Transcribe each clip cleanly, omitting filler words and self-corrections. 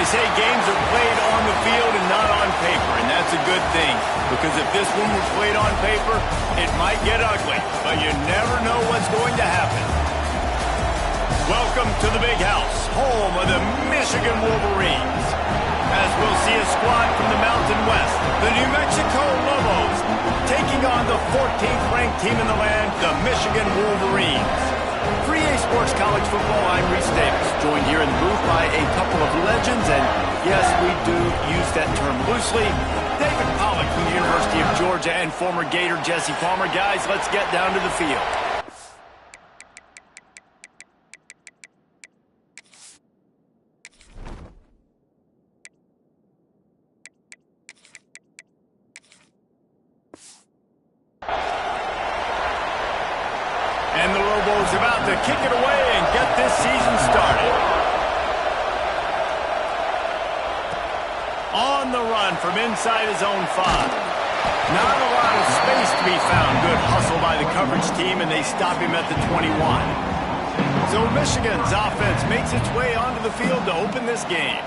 They say games are played on the field and not on paper, and that's a good thing. Because if this one was played on paper, it might get ugly. But you never know what's going to happen. Welcome to the Big House, home of the Michigan Wolverines. As we'll see a squad from the Mountain West, the New Mexico Lobos, taking on the 14th ranked team in the land, the Michigan Wolverines. For EA Sports College Football, I'm Reese Davis, joined here in the booth by a couple of legends, and yes, we do use that term loosely. David Pollack from the University of Georgia and former Gator Jesse Palmer. Guys, let's get down to the field. And the Lobos about to kick it away and get this season started. On the run from inside his own 5. Not a lot of space to be found. Good hustle by the coverage team, and they stop him at the 21. So Michigan's offense makes its way onto the field to open this game.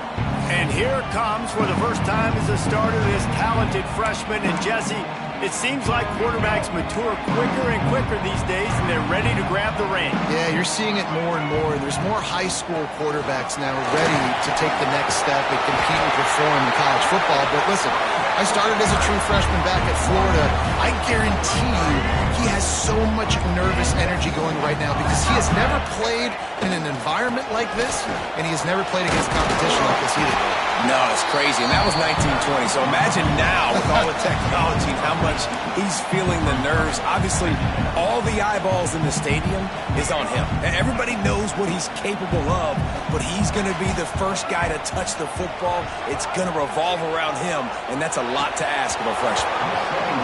And here it comes for the first time as a starter, this talented freshman. And Jesse, it seems like quarterbacks mature quicker and quicker these days, and they're ready to grab the reins. Yeah, you're seeing it more and more. There's more high school quarterbacks now ready to take the next step and compete and perform in college football. But listen, I started as a true freshman back at Florida. I guarantee you he has so much nervous energy going right now because he has never played in an environment like this, and he has never played against competition like this either. No, it's crazy, and that was 1920. So imagine now with all the technology and how much he's feeling the nerves. Obviously, all the eyeballs in the stadium is on him. And everybody knows what he's capable of, but he's going to be the first guy to touch the football. It's going to revolve around him, and that's a lot to ask of a freshman.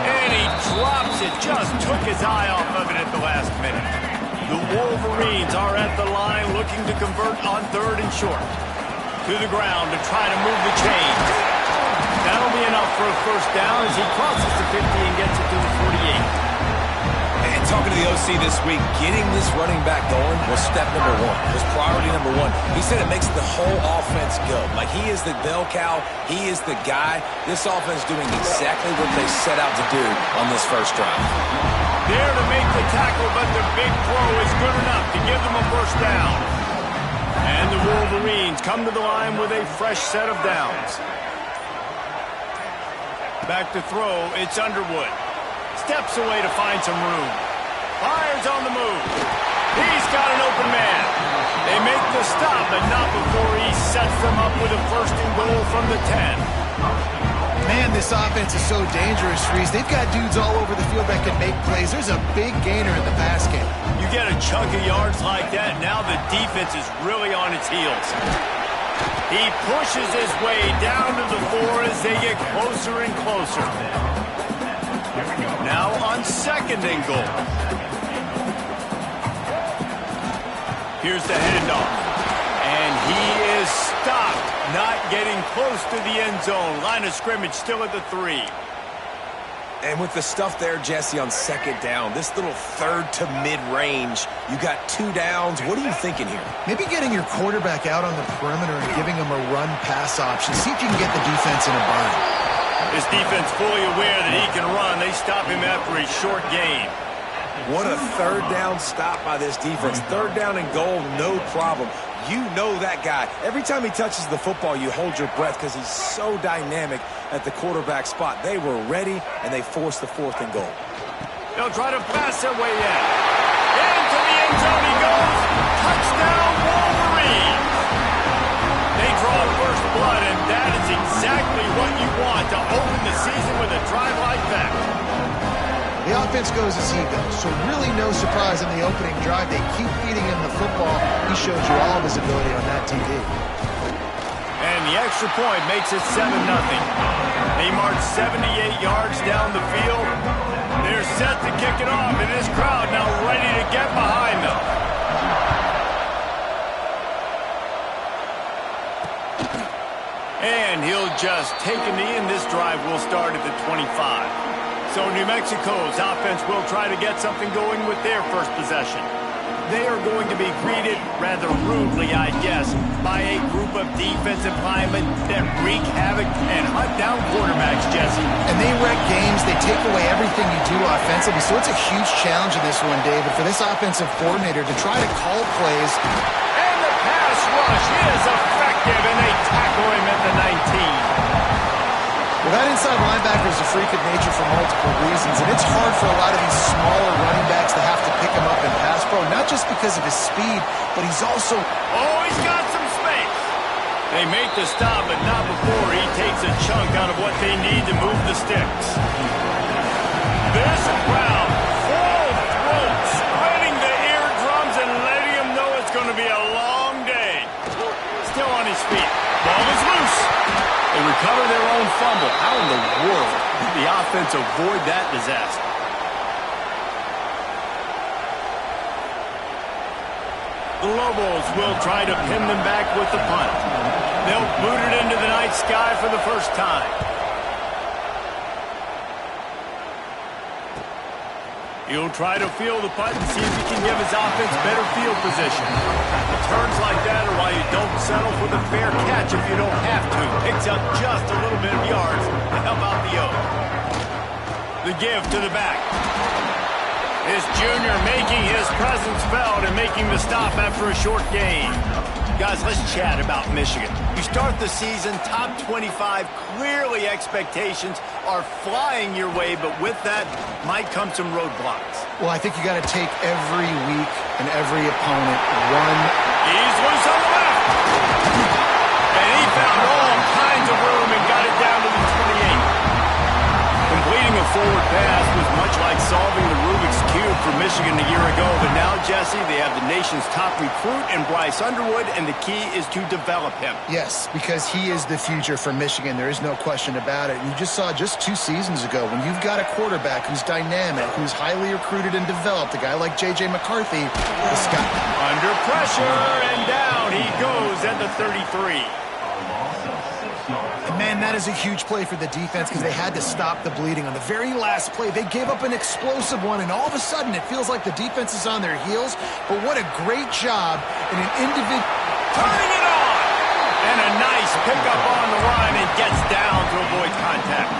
And he drops it, just took his eye off of it at the last minute. The Wolverines are at the line looking to convert on 3rd and short. To the ground to try to move the chains. That'll be enough for a first down as he crosses the 50 and gets it to the 48. And talking to the OC this week, getting this running back going was step number 1. Was priority number 1. He said it makes the whole offense go. Like he is the bell cow. He is the guy. This offense doing exactly what they set out to do on this first drive. There to make the tackle, but the big throw is good enough to give them a first down. And the Wolverines come to the line with a fresh set of downs. Back to throw, it's Underwood. Steps away to find some room. Fires on the move. He's got an open man. They make the stop, but not before he sets them up with a 1st and goal from the 10. Man, this offense is so dangerous, Reese. They've got dudes all over the field that can make plays. There's a big gainer in the pass game. You get a chunk of yards like that, now the defense is really on its heels. He pushes his way down to the 4 as they get closer and closer. Now on 2nd and goal. Here's the handoff. And he is stopped, not getting close to the end zone. Line of scrimmage still at the 3. And with the stuff there, Jesse, on 2nd down, this little 3rd to mid-range, you got 2 downs. What are you thinking here? Maybe getting your quarterback out on the perimeter and giving him a run-pass option. See if you can get the defense in a bind. This defense fully aware that he can run. They stop him after a short gain. What a 3rd down stop by this defense. 3rd down and goal, no problem. You know that guy. Every time he touches the football, you hold your breath because he's so dynamic at the quarterback spot. They were ready, and they forced the 4th and goal. They'll try to pass their way in. Into the end zone he goes. Touchdown, Wolverines. They draw first blood, and that is exactly what you want to open the season with a drive like that. The offense goes as he goes, so really no surprise in the opening drive. They keep feeding him the football. He shows you all of his ability on that TV. And the extra point makes it 7-0. They march 78 yards down the field. They're set to kick it off, and this crowd now ready to get behind them. And he'll just take a knee, and this drive will start at the 25. So New Mexico's offense will try to get something going with their first possession. They are going to be greeted rather rudely, I guess, by a group of defensive linemen that wreak havoc and hunt down quarterbacks, Jesse. And they wreck games. They take away everything you do offensively. So it's a huge challenge in this one, David, for this offensive coordinator to try to call plays. And the pass rush is effective, and they tackle him at the 19. Well, that inside linebacker is a freak of nature for multiple reasons, and it's hard for a lot of these smaller running backs to have to pick him up in pass pro, not just because of his speed, but he's also... Oh, he's got some space. They make the stop, but not before he takes a chunk out of what they need to move the sticks. This crowd, full throat, spreading the eardrums and letting him know it's going to be a long day. Still on his feet. Ball is loose. They recover their own fumble. How in the world did the offense avoid that disaster? The Lobos will try to pin them back with the punt. They'll boot it into the night sky for the first time. He'll try to field the punt and see if he can give his offense better field position. Turns like that are why you don't settle for the fair catch if you don't have to. Picks up just a little bit of yards to help out the O. The give to the back. His junior making his presence felt and making the stop after a short gain. Guys, let's chat about Michigan. You start the season top 25. Clearly expectations are flying your way, but with that might come some roadblocks. Well, I think you got to take every week and every opponent one. He's loose on the left. And he found all kinds of room and got it down to the 28. Completing a forward pass was much like solving the Rubik's Cube for Michigan a year ago, but now, Jesse, they have the nation's top recruit in Bryce Underwood, and the key is to develop him. Yes, because he is the future for Michigan. There is no question about it. You just saw just 2 seasons ago when you've got a quarterback who's dynamic, who's highly recruited and developed, a guy like J.J. McCarthy, the sky. Under pressure, and down he goes at the 33. And man, that is a huge play for the defense because they had to stop the bleeding. On the very last play, they gave up an explosive one, and all of a sudden it feels like the defense is on their heels. But what a great job in an individual... Turning it on! And a nice pickup on the line and gets down to avoid contact.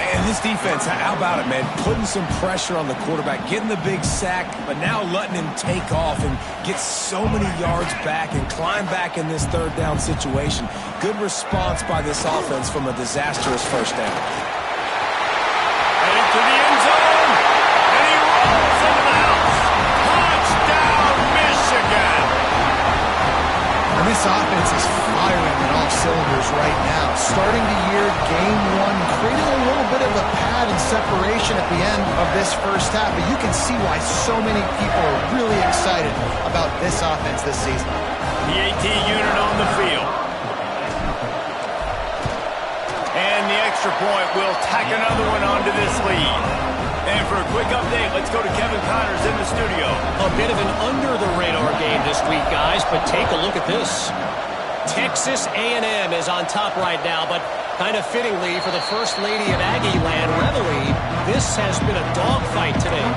And this defense, how about it, man? Putting some pressure on the quarterback, getting the big sack, but now letting him take off and get so many yards back and climb back in this third down situation. Good response by this offense from a disastrous first down. Heading to the end zone, and he rolls into the house. Touchdown, Michigan! And this offense is firing on all cylinders right now. Starting the year, game 1, creating a little bit of a pad and separation at the end of this first half. But you can see why so many people are really excited about this offense this season. The AT unit on the field. And the extra point will tack another one onto this lead. And for a quick update, let's go to Kevin Connors in the studio. A bit of an under-the-radar game this week, guys, but take a look at this. Texas A&M is on top right now, but kind of fittingly for the First Lady of Aggie Land, Reveille, this has been a dogfight today.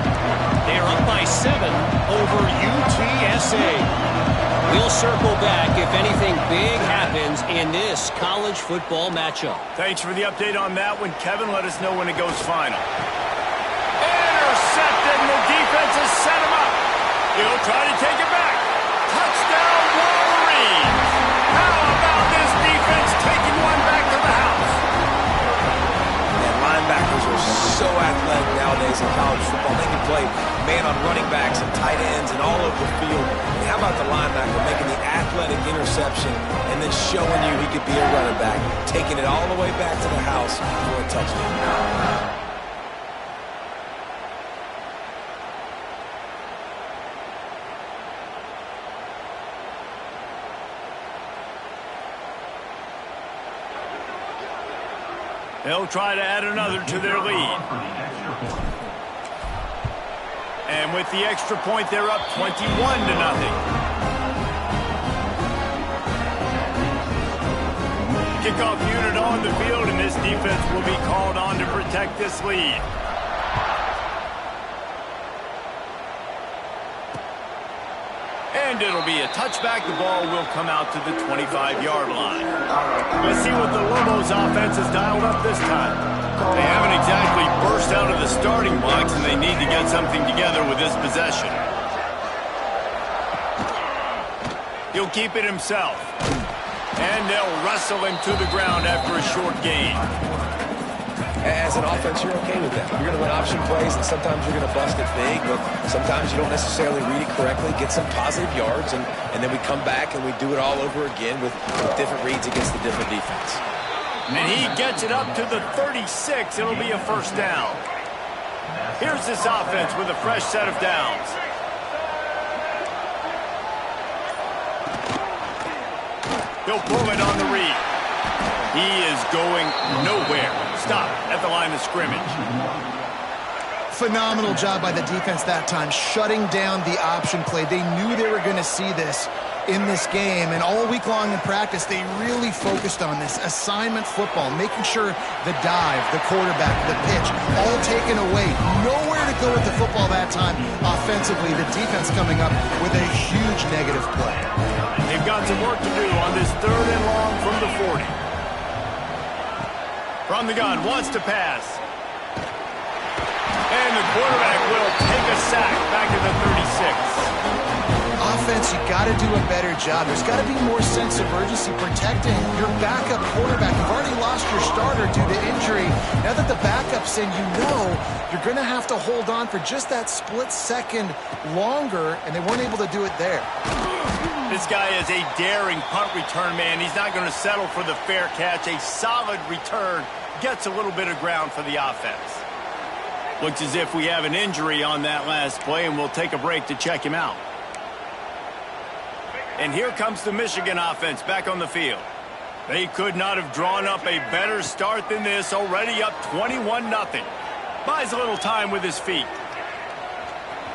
They are up by 7 over UTSA. We'll circle back if anything big happens in this college football matchup. Thanks for the update on that one, Kevin. Let us know when it goes final. Intercepted, and the defense has set him up. He'll try to take it back. Touchdown, Wolverines. How about this defense taking one back to the house? And linebackers are so athletic nowadays in college football. They can play man on running backs and tight ends and all over the field. And how about the linebacker making the athletic interception and then showing you he could be a running back, taking it all the way back to the house for a touchdown. They'll try to add another to their lead. And with the extra point, they're up 21-0. Kickoff unit on the field, and this defense will be called on to protect this lead. And it'll be a touchback. The ball will come out to the 25-yard line. Let's see what the Lobos offense has dialed up this time. They haven't exactly burst out of the starting blocks, and they need to get something together with this possession. He'll keep it himself. And they'll wrestle him to the ground after a short gain. As an offense, you're okay with that. You're going to run option plays, and sometimes you're going to bust it big, but sometimes you don't necessarily read it correctly, get some positive yards, and then we come back and we do it all over again with different reads against the different defense. And he gets it up to the 36. It'll be a first down. Here's this offense with a fresh set of downs. He'll pull it on the read. He is going nowhere. Stop at the line of scrimmage. Phenomenal job by the defense that time, shutting down the option play. They knew they were going to see this in this game, and all week long in practice, they really focused on this assignment football, making sure the dive, the quarterback, the pitch, all taken away. Nowhere to go with the football that time offensively. The defense coming up with a huge negative play. They've got some work to do on this 3rd and long from the 40. From the gun, wants to pass. And the quarterback will take a sack back to the 36. Offense, you got to do a better job. There's got to be more sense of urgency protecting your backup quarterback. You've already lost your starter due to injury. Now that the backup's in, you know you're going to have to hold on for just that split second longer, and they weren't able to do it there. This guy is a daring punt return man. He's not going to settle for the fair catch. A solid return gets a little bit of ground for the offense. Looks as if we have an injury on that last play, and we'll take a break to check him out. And here comes the Michigan offense back on the field. They could not have drawn up a better start than this, already up 21-0. Buys a little time with his feet.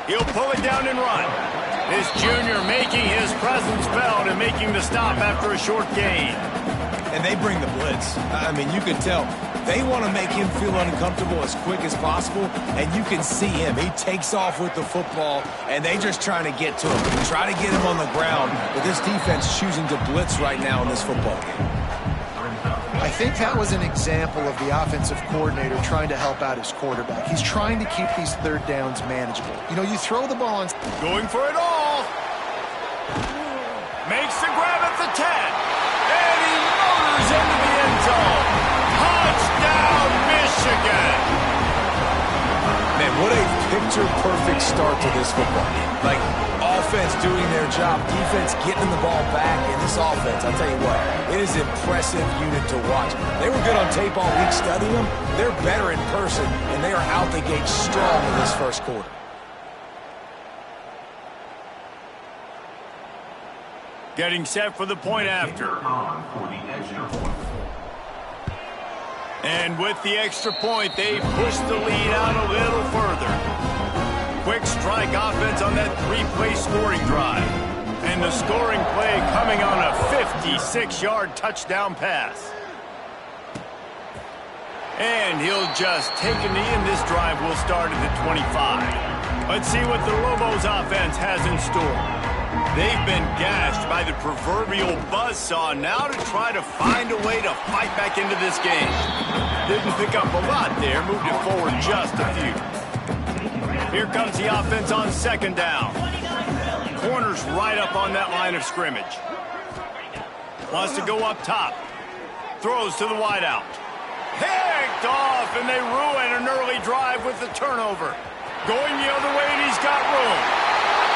He'll pull it down and run. This junior making his presence felt and making the stop after a short gain. And they bring the blitz. I mean, you can tell they want to make him feel uncomfortable as quick as possible, and you can see him. He takes off with the football, and they just trying to get to him, try to get him on the ground, but this defense choosing to blitz right now in this football game. I think that was an example of the offensive coordinator trying to help out his quarterback. He's trying to keep these 3rd downs manageable. You know, you throw the ball on... Going for it all. Makes the grab at the 10. And he motors into the end zone. Touchdown, Michigan. Man, what a picture-perfect start to this football game. Like, offense doing their job, defense getting the ball back, and this offense, I'll tell you what, it is an impressive unit to watch. They were good on tape all week studying them. They're better in person, and they are out the gate strong in this first quarter. Getting set for the point after. And with the extra point, they push the lead out a little further. Quick strike offense on that 3-play scoring drive. And the scoring play coming on a 56-yard touchdown pass. And he'll just take a knee, and this drive will start at the 25. Let's see what the Lobos offense has in store. They've been gashed by the proverbial buzzsaw. Now to try to find a way to fight back into this game. Didn't pick up a lot there, moved it forward just a few. Here comes the offense on 2nd down. Corners right up on that line of scrimmage. Wants to go up top. Throws to the wideout. Picked off, and they ruin an early drive with the turnover. Going the other way, and he's got room.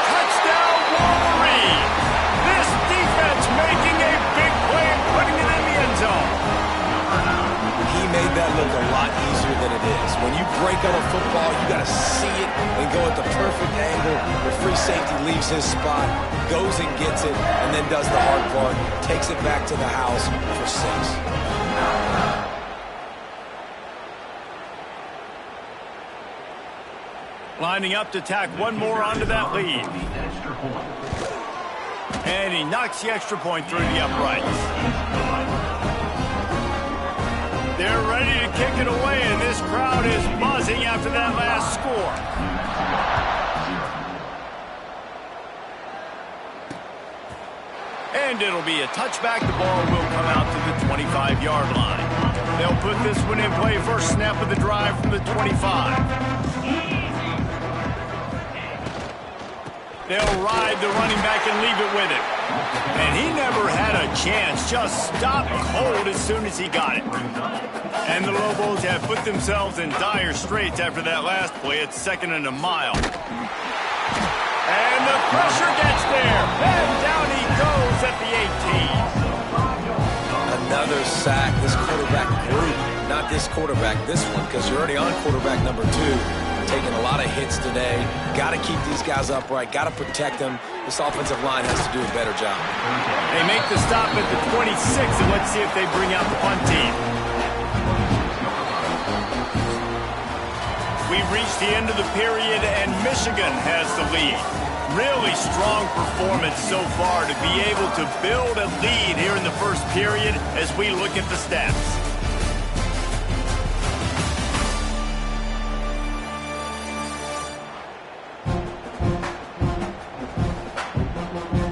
Touchdown, Wolverines! This defense making a big play and putting it in the end zone. He made that look a lot easier than it is. When you break on a football, you got to see it and go at the perfect angle. The free safety leaves his spot, goes and gets it, and then does the hard part, takes it back to the house for 6. Lining up to tack one more onto that lead. And he knocks the extra point through the uprights. They're ready to kick it away, and this crowd is buzzing after that last score. And it'll be a touchback. The ball will come out to the 25-yard line. They'll put this one in play. First snap of the drive from the 25. They'll ride the running back and leave it with him. And he never had a chance. Just stopped cold as soon as he got it. And the Lobos have put themselves in dire straits after that last play. It's 2nd and a mile. And the pressure gets there. And down he goes at the 18. Another sack. This quarterback group, not this quarterback, this one, because you're already on quarterback number 2. Taking a lot of hits today. Got to keep these guys upright. Got to protect them. This offensive line has to do a better job. They make the stop at the 26, and let's see if they bring out the punt team. We've reached the end of the period, and Michigan has the lead. Really strong performance so far to be able to build a lead here in the first period as we look at the stats.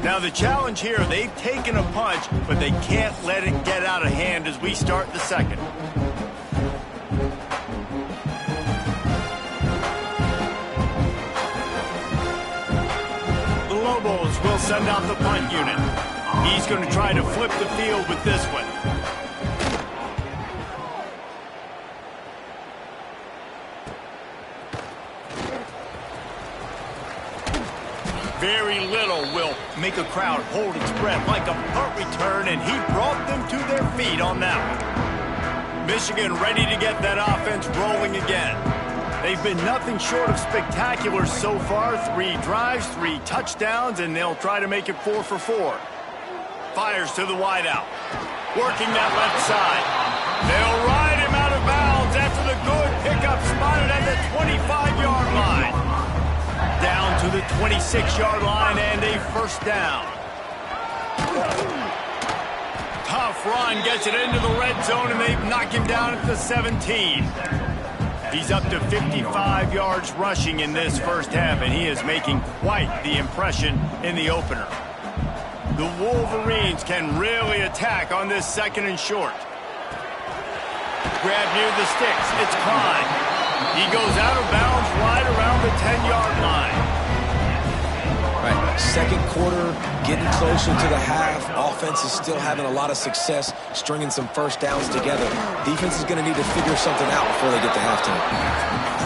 Now the challenge here, they've taken a punch, but they can't let it get out of hand as we start the second. The Lobos will send out the punt unit. He's going to try to flip the field with this one. Very little will make a crowd hold its breath like a punt return, and he brought them to their feet on that one. Michigan ready to get that offense rolling again. They've been nothing short of spectacular so far. 3 drives, 3 touchdowns, and they'll try to make it 4 for 4. Fires to the wideout. Working that left side. They'll ride him out of bounds after the good pickup spotted at the 25-yard line. Down to the 26-yard line and a first down. Tough run gets it into the red zone, and they knock him down at the 17. He's up to 55 yards rushing in this first half, and he is making quite the impression in the opener. The Wolverines can really attack on this 2nd and short. Grab near the sticks. It's Klein. He goes out of bounds right around the 10-yard line. Right, second quarter, getting closer to the half. Offense is still having a lot of success stringing some first downs together. Defense is going to need to figure something out before they get to halftime.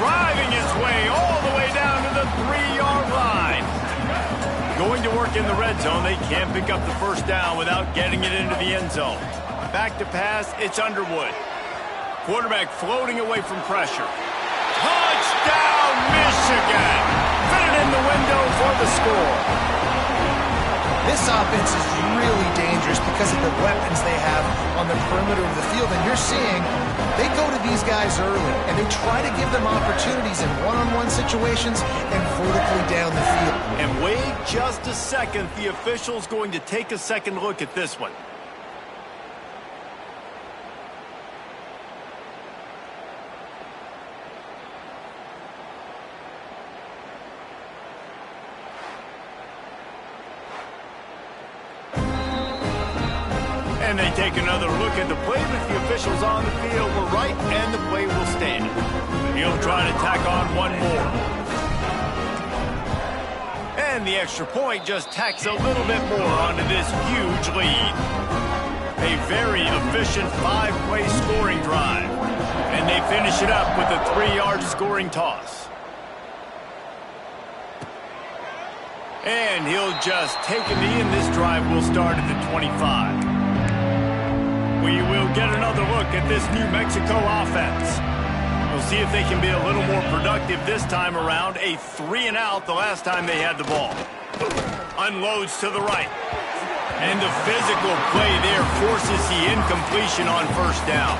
Driving his way all the way down to the 3-yard line. Going to work in the red zone. They can't pick up the first down without getting it into the end zone. Back to pass, it's Underwood. Quarterback floating away from pressure. Touchdown, Michigan! Fit it in the window for the score. This offense is really dangerous because of the weapons they have on the perimeter of the field. And you're seeing they go to these guys early, and they try to give them opportunities in one-on-one situations and vertically down the field. And wait just a second. The official's going to take a second look at this one. And they take another look at the play, but the officials on the field were right, and the play will stand. He'll try to tack on one more. And the extra point just tacks a little bit more onto this huge lead. A very efficient 5-play scoring drive. And they finish it up with a 3-yard scoring toss. And he'll just take a knee, and this drive will start at the 25. We will get another look at this New Mexico offense. We'll see if they can be a little more productive this time around. A 3-and-out the last time they had the ball. Unloads to the right. And the physical play there forces the incompletion on first down.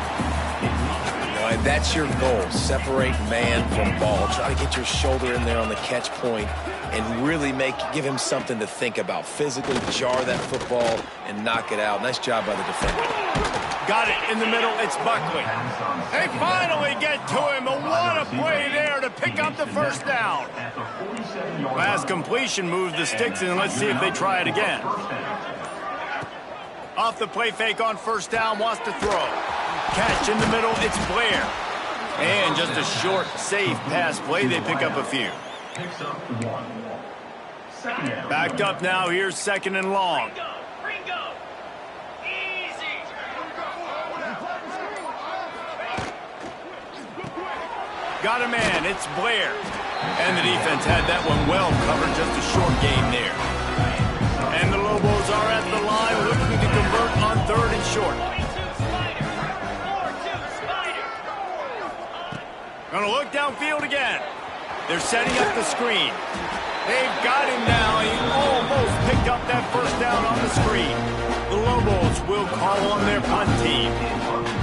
And that's your goal. Separate man from ball. Try to get your shoulder in there on the catch point and really give him something to think about. Physically jar that football and knock it out. Nice job by the defender. Got it in the middle. It's Buckley. They finally get to him. What a play there to pick up the first down. Last completion moves the sticks in. Let's see if they try it again. Off the play fake on first down, wants to throw. Catch in the middle, it's Blair. And just a short, safe pass play, they pick up a few. Backed up now, here's second and long. Got a man, it's Blair. And the defense had that one well covered, just a short gain there. And the Lobos are at the line looking to convert on third and short. Gonna look downfield again. They're setting up the screen. They've got him now. He almost picked up that first down on the screen. The Lobos will call on their punt team.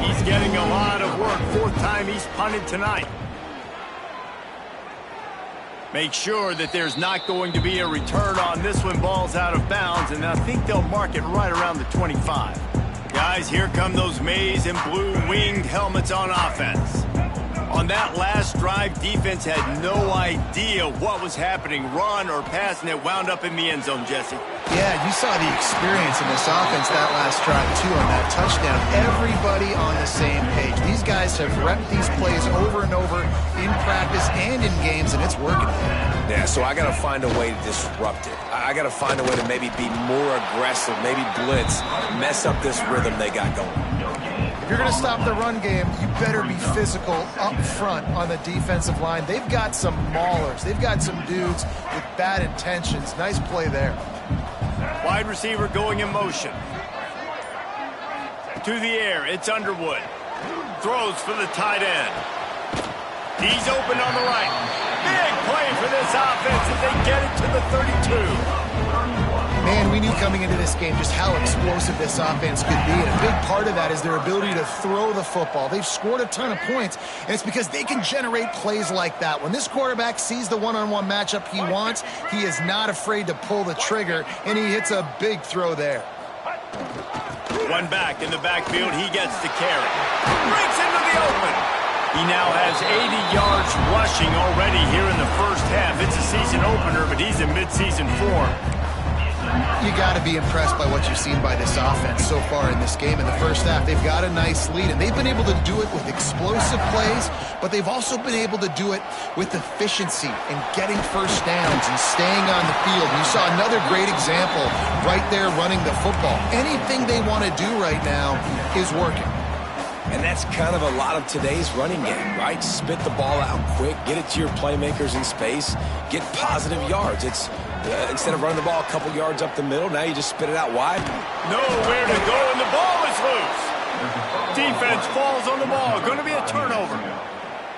He's getting a lot of work. Fourth time he's punted tonight. Make sure that there's not going to be a return on this one. Ball's out of bounds, and I think they'll mark it right around the 25. Guys, here come those maize and blue winged helmets on offense. On that last drive, defense had no idea what was happening, run or pass, and it wound up in the end zone, Jesse. Yeah, you saw the experience in this offense that last drive, too, on that touchdown. Everybody on the same page. These guys have repped these plays over and over in practice and in games, and it's working. Yeah, so I got to find a way to disrupt it. I got to find a way to maybe be more aggressive, maybe blitz, mess up this rhythm they got going. If you're going to stop the run game, you better be physical up front on the defensive line. They've got some maulers. They've got some dudes with bad intentions. Nice play there. Wide receiver going in motion. To the air, it's Underwood. Throws for the tight end. He's open on the right. Big play for this offense as they get it to the 32. Man, we knew coming into this game just how explosive this offense could be, and a big part of that is their ability to throw the football. They've scored a ton of points, and it's because they can generate plays like that. When this quarterback sees the one-on-one matchup he wants, he is not afraid to pull the trigger, and he hits a big throw there. One back in the backfield, he gets the carry. Breaks into the open. He now has 80 yards rushing already here in the first half. It's a season opener, but he's in midseason form. You got to be impressed by what you've seen by this offense so far in this game. In the first half, they've got a nice lead, and they've been able to do it with explosive plays, but they've also been able to do it with efficiency and getting first downs and staying on the field. And you saw another great example right there running the football. Anything they want to do right now is working. And that's kind of a lot of today's running game, right? Spit the ball out quick, get it to your playmakers in space, get positive yards. It's instead of running the ball a couple yards up the middle, now you just spit it out wide. Nowhere to go, and the ball is loose. Defense falls on the ball. Going to be a turnover.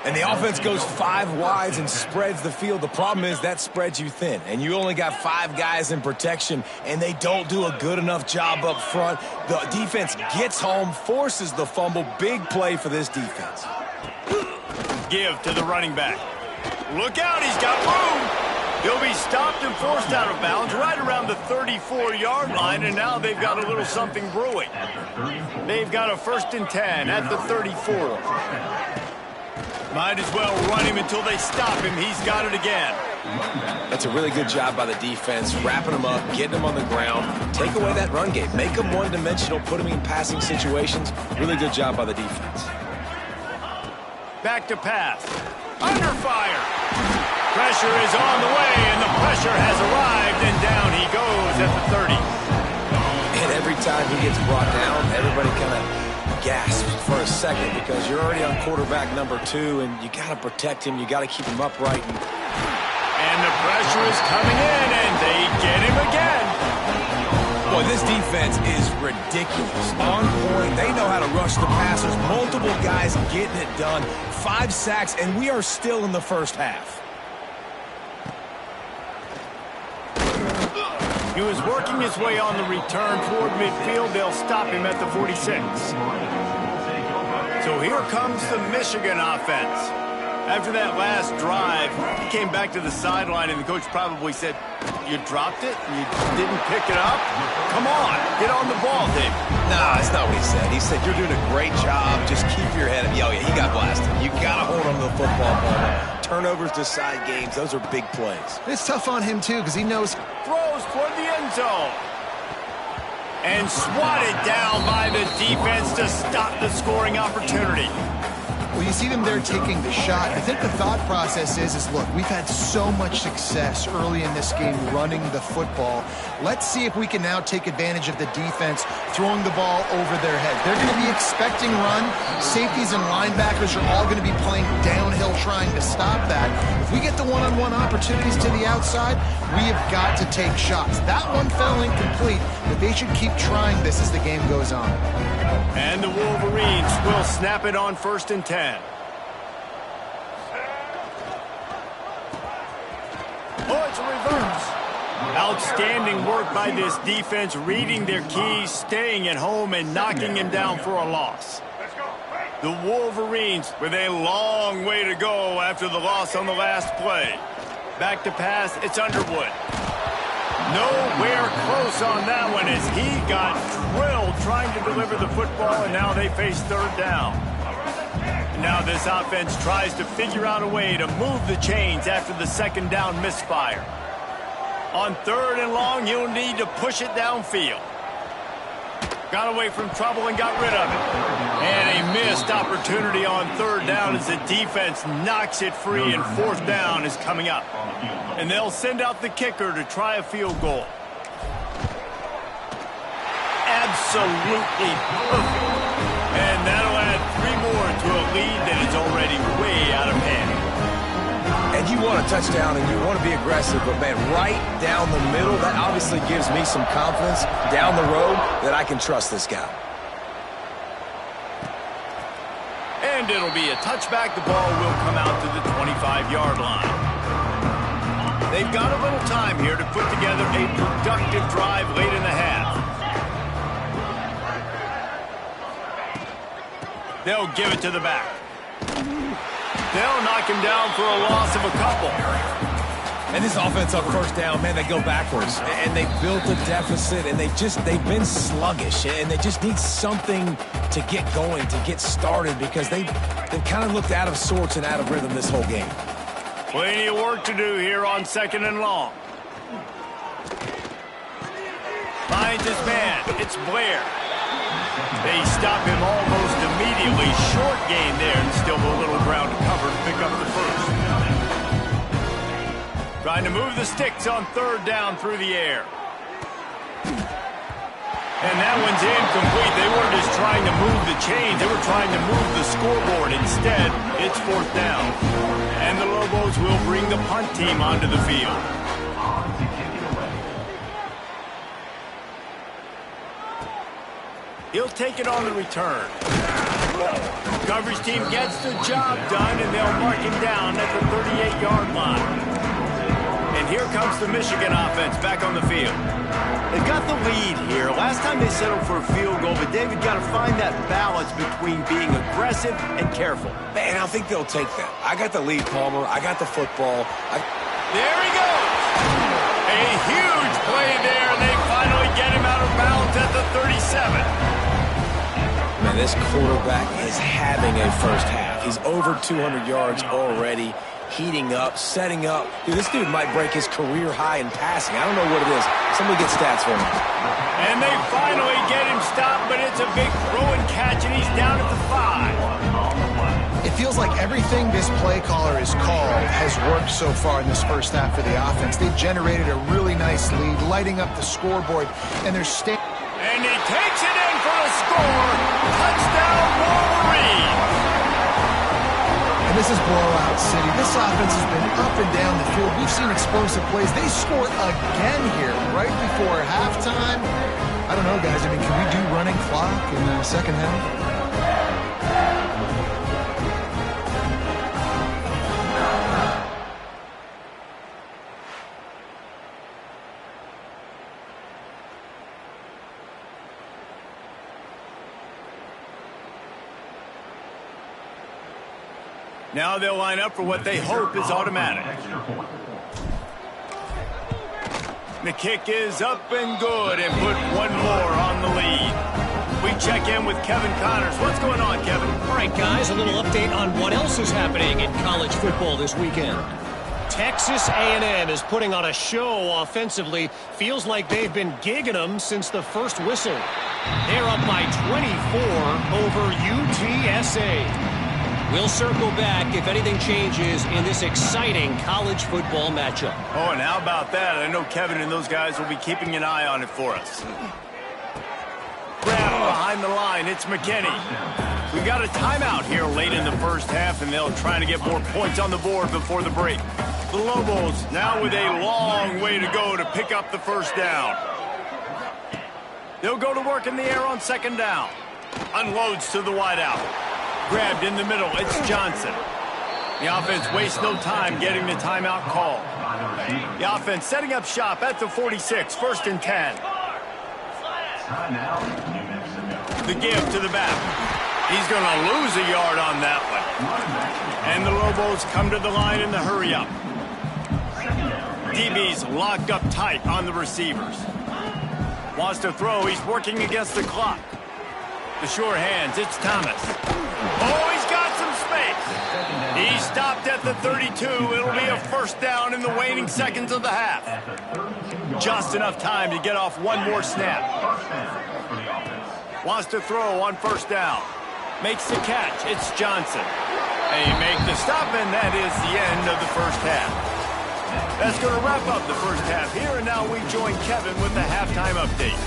And the offense goes 5 wides and spreads the field. The problem is that spreads you thin, and you only got 5 guys in protection, and they don't do a good enough job up front. The defense gets home, forces the fumble. Big play for this defense. Give to the running back. Look out, he's got room. He'll be stopped and forced out of bounds right around the 34-yard line, and now they've got a little something brewing. They've got a 1st and 10 at the 34. Might as well run him until they stop him. He's got it again. That's a really good job by the defense, wrapping them up, getting them on the ground. Take away that run game. Make them one-dimensional, put them in passing situations. Really good job by the defense. Back to pass. Under fire. Pressure is on the way, and the pressure has arrived, and down he goes at the 30. And every time he gets brought down, everybody kind of gasps for a second because you're already on quarterback number 2, and you got to protect him. You got to keep him upright. And the pressure is coming in, and they get him again. Boy, this defense is ridiculous. On point. They know how to rush the passers. Multiple guys getting it done. 5 sacks, and we are still in the first half. He was working his way on the return toward midfield. They'll stop him at the 46. So here comes the Michigan offense. After that last drive, he came back to the sideline, and the coach probably said, you dropped it? You didn't pick it up? Come on, get on the ball, Dave. Nah, that's not what he said. He said, you're doing a great job. Just keep your head up. Oh, yeah, he got blasted. You got to hold on to the football ball. Turnovers decide games. Those are big plays. It's tough on him, too, because he knows. Throws toward the end zone. And swatted down by the defense to stop the scoring opportunity. Well, you see them there taking the shot. I think the thought process is look, we've had so much success early in this game running the football. Let's see if we can now take advantage of the defense throwing the ball over their head. They're going to be expecting run. Safeties and linebackers are all going to be playing downhill trying to stop that. If we get the one-on-one opportunities to the outside, we have got to take shots. That one fell incomplete, but they should keep trying this as the game goes on. And the Wolverines will snap it on 1st and 10. Oh, it's a reverse. Outstanding work by this defense, reading their keys, staying at home, and knocking him down for a loss. The Wolverines with a long way to go after the loss on the last play. Back to pass, it's Underwood. Nowhere close on that one as he got drilled trying to deliver the football, and now they face 3rd down. Now this offense tries to figure out a way to move the chains after the 2nd down misfire. On 3rd and long, you'll need to push it downfield. Got away from trouble and got rid of it. And a missed opportunity on 3rd down as the defense knocks it free, and 4th down is coming up. And they'll send out the kicker to try a field goal. Absolutely perfect. And that'll add 3 more to a lead that is already way out of hand. And you want a touchdown and you want to be aggressive, but man, right down the middle, that obviously gives me some confidence down the road that I can trust this guy. And it'll be a touchback. The ball will come out to the 25-yard line. They've got a little time here to put together a productive drive late in the half. They'll give it to the back. They'll knock him down for a loss of a couple. And this offense on 1st down, man, they go backwards. And they built a deficit, and they've been sluggish. And they just need something to get going, to get started, because they've kind of looked out of sorts and out of rhythm this whole game. Plenty of work to do here on 2nd and long. Finds his man. It's Blair. They stop him almost immediately. Short gain there, and still a little ground to cover to pick up the 1st. Trying to move the sticks on 3rd down through the air. And that one's incomplete. They weren't just trying to move the chains. They were trying to move the scoreboard. Instead, it's 4th down. And the Lobos will bring the punt team onto the field. He'll take it on the return. Coverage team gets the job done, and they'll mark him down at the 38-yard line. And here comes the Michigan offense back on the field. They've got the lead here. Last time they settled for a field goal, but David got to find that balance between being aggressive and careful. Man, I think they'll take that. I got the lead, Palmer. I got the football. There he goes. A huge play there, and they finally get him out of bounds at the 37. Man, this quarterback is having a 1st half. He's over 200 yards already, heating up, setting up. Dude, this dude might break his career high in passing. I don't know what it is. Somebody get stats for him. And they finally get him stopped, but it's a big throw and catch, and he's down at the 5. It feels like everything this play caller has called has worked so far in this 1st half for the offense. They've generated a really nice lead, lighting up the scoreboard, and they're staying. And he takes it in for the score. Touchdown, Wolverines. And this is blowout city. This offense has been up and down the field. We've seen explosive plays. They score again here right before halftime. I don't know, guys. I mean, can we do running clock in the 2nd half? Now they'll line up for what they hope is automatic. The kick is up and good, and put 1 more on the lead. We check in with Kevin Connors. What's going on, Kevin? All right, guys, a little update on what else is happening in college football this weekend. Texas A&M is putting on a show offensively. Feels like they've been gigging them since the first whistle. They're up by 24 over UTSA. We'll circle back if anything changes in this exciting college football matchup. Oh, and how about that? I know Kevin and those guys will be keeping an eye on it for us. Grab behind the line. It's McKinney. We got a timeout here late in the first half, and they'll try to get more points on the board before the break. The Lobos now with a long way to go to pick up the first down. They'll go to work in the air on second down. Unloads to the wideout. Grabbed in the middle, it's Johnson. The offense wastes no time getting the timeout call. The offense setting up shop at the 46, 1st and 10. The give to the back. He's going to lose a yard on that one. And the Lobos come to the line in the hurry-up. DB's locked up tight on the receivers. Wants to throw, he's working against the clock. The sure hands, it's Thomas. Oh, he's got some space. He stopped at the 32. It'll be a first down in the waning seconds of the half. Just enough time to get off one more snap. Wants to throw on first down. Makes the catch. It's Johnson. They make the stop, and that is the end of the first half. That's going to wrap up the first half here, and now we join Kevin with the halftime update.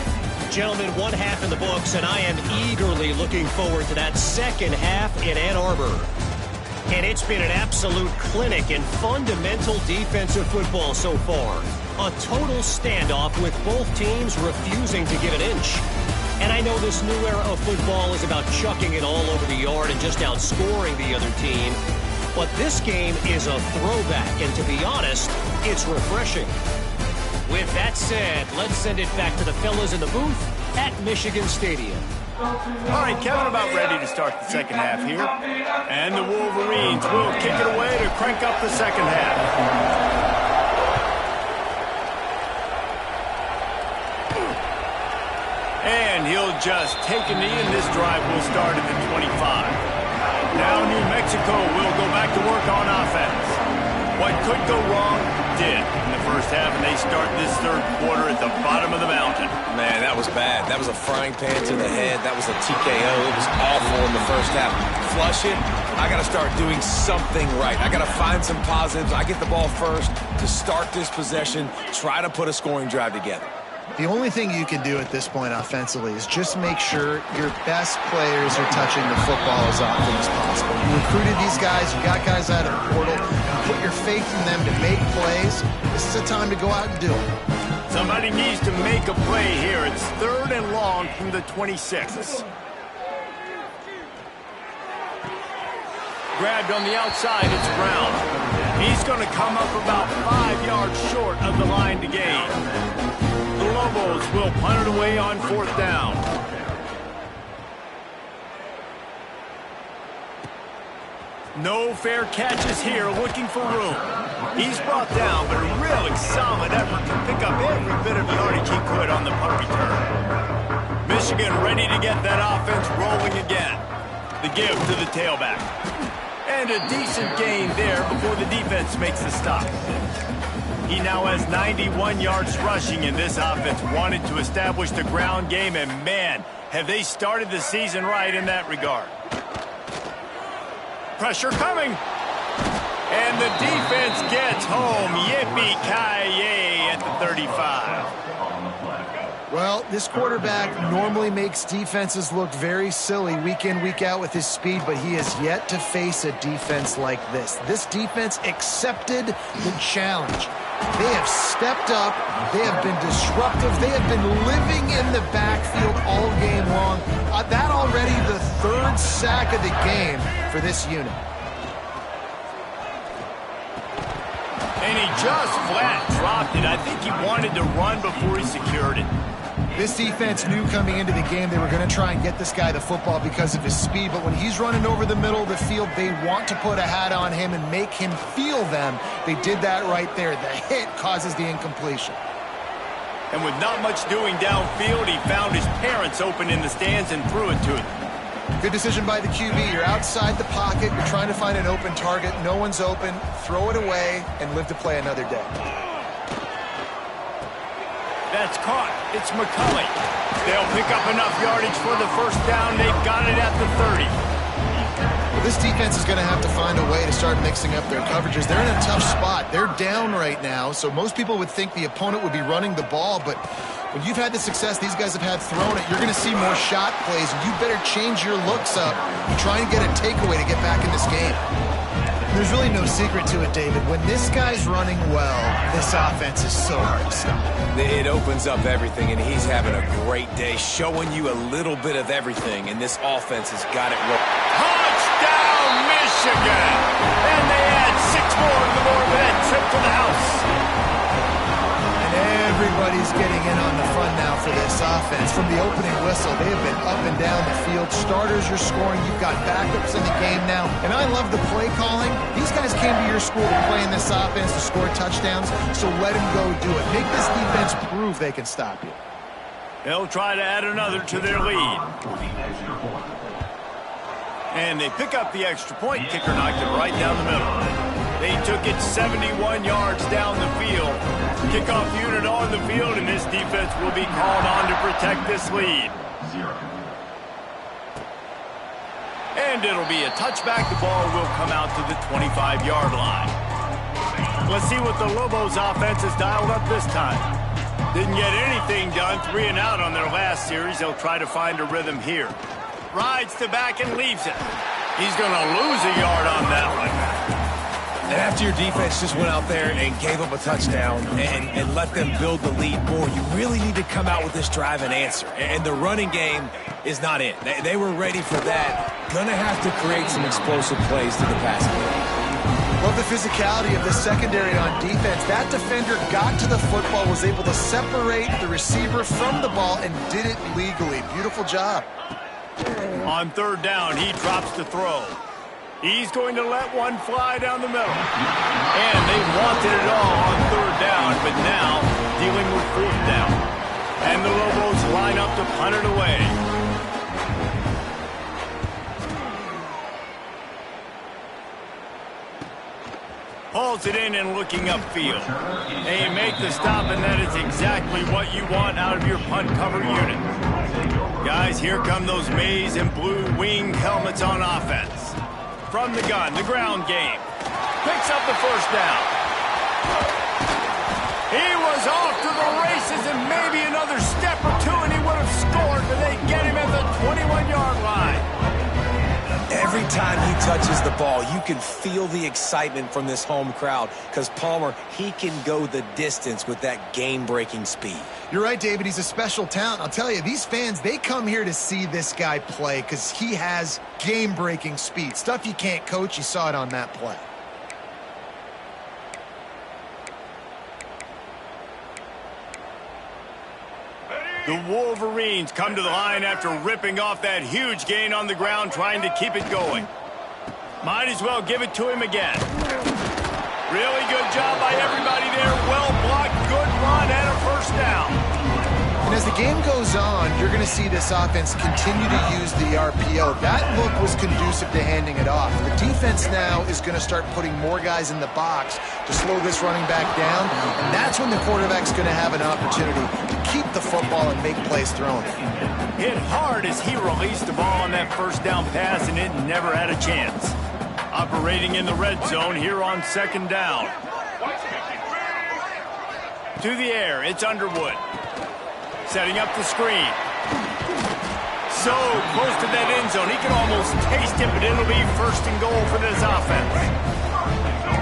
Gentlemen, one half in the books, and I am eagerly looking forward to that second half in Ann Arbor. And it's been an absolute clinic in fundamental defensive football so far. A total standoff with both teams refusing to give an inch. And I know this new era of football is about chucking it all over the yard and just outscoring the other team. But this game is a throwback, and to be honest, it's refreshing. With that said, let's send it back to the fellas in the booth at Michigan Stadium. All right, Kevin, about ready to start the second half here. And the Wolverines will kick it away to crank up the second half. And he'll just take a knee, and this drive will start at the 25. Now New Mexico will go back to work on offense. What could go wrong did in the first half, and they start this third quarter at the bottom of the mountain. Man, that was bad. That was a frying pan to the head. That was a TKO. It was awful in the first half. Flush it. I got to start doing something right. I got to find some positives. I get the ball first to start this possession, try to put a scoring drive together. The only thing you can do at this point offensively is just make sure your best players are touching the football as often as possible. You recruited these guys, you got guys out of the portal, you put your faith in them to make plays. This is the time to go out and do it. Somebody needs to make a play here. It's 3rd and long from the 26. Grabbed on the outside, it's Brown. He's going to come up about 5 yards short of the line to gain. The Lobos will punt it away on 4th down. No fair catches here, looking for room. He's brought down, but a really solid effort to pick up every bit of yardage he could on the punt return. Michigan ready to get that offense rolling again. The give to the tailback. And a decent gain there before the defense makes the stop. He now has 91 yards rushing, and this offense wanted to establish the ground game, and man, have they started the season right in that regard. Pressure coming. And the defense gets home. Yippee-ki-yay at the 35. Well, this quarterback normally makes defenses look very silly week in, week out with his speed, but he has yet to face a defense like this. This defense accepted the challenge. They have stepped up. They have been disruptive. They have been living in the backfield all game long. That already the 3rd sack of the game for this unit. And he just flat dropped it. I think he wanted to run before he secured it. This defense knew coming into the game they were going to try and get this guy the football because of his speed, but when he's running over the middle of the field, they want to put a hat on him and make him feel them. They did that right there. The hit causes the incompletion. And with not much doing downfield, he found his parents open in the stands and threw it to them. Good decision by the QB. You're outside the pocket. You're trying to find an open target. No one's open. Throw it away and live to play another day. That's caught. It's McCulley. They'll pick up enough yardage for the first down. They've got it at the 30. Well, this defense is going to have to find a way to start mixing up their coverages. They're in a tough spot. They're down right now, so most people would think the opponent would be running the ball, but when you've had the success these guys have had throwing it, you're going to see more shot plays. You better change your looks up and try and get a takeaway to get back in this game. There's really no secret to it, David. When this guy's running well, this offense is so hard to stop. It opens up everything, and he's having a great day, showing you a little bit of everything, and this offense has got it rolling. Touchdown, Michigan! And they add 6 more to the board with that trip to the house. Everybody's getting in on the fun now for this offense. From the opening whistle, they have been up and down the field. Starters are scoring. You've got backups in the game now. And I love the play calling. These guys came to your school to play in this offense to score touchdowns, so let them go do it. Make this defense prove they can stop you. They'll try to add another to their lead. And they pick up the extra point. Kicker knocked it right down the middle. They took it 71 yards down the field. Kickoff unit on the field, and this defense will be called on to protect this lead. And it'll be a touchback. The ball will come out to the 25-yard line. Let's see what the Lobos offense has dialed up this time. Didn't get anything done. 3 and out on their last series. They'll try to find a rhythm here. Rides to back and leaves it. He's going to lose a yard on that one. And after your defense just went out there and gave up a touchdown and let them build the lead more, you really need to come out with this drive and answer. And the running game is not it. They were ready for that. Gonna have to create some explosive plays to the passing game. Love the physicality of the secondary on defense. That defender got to the football, was able to separate the receiver from the ball, and did it legally. Beautiful job. On 3rd down, he drops the throw. He's going to let one fly down the middle. And they wanted it all on 3rd down, but now dealing with 4th down. And the Lobos line up to punt it away. Hauls it in and looking upfield. They make the stop, and that is exactly what you want out of your punt cover unit. Guys, here come those maize and blue wing helmets on offense. From the gun, the ground game. Picks up the 1st down. He was off to the races, and maybe another step or two, and he would have scored, but they get him at the 21-yard line. Every time he touches the ball, you can feel the excitement from this home crowd because Palmer, he can go the distance with that game-breaking speed. You're right, David. He's a special talent. I'll tell you, these fans, they come here to see this guy play because he has game-breaking speed. Stuff you can't coach. You saw it on that play. The Wolverines come to the line after ripping off that huge gain on the ground, trying to keep it going. Might as well give it to him again. Really good job by everybody there. Well blocked, good run, and a 1st down. And as the game goes on, you're going to see this offense continue to use the RPO. That look was conducive to handing it off. The defense now is going to start putting more guys in the box to slow this running back down, and that's when the quarterback's going to have an opportunity to keep the football and make plays throwing it. Hit hard as he released the ball on that 1st down pass, and it never had a chance. Operating in the red zone here on 2nd down. To the air, it's Underwood. Setting up the screen. So close to that end zone. He can almost taste it, but it'll be 1st and goal for this offense.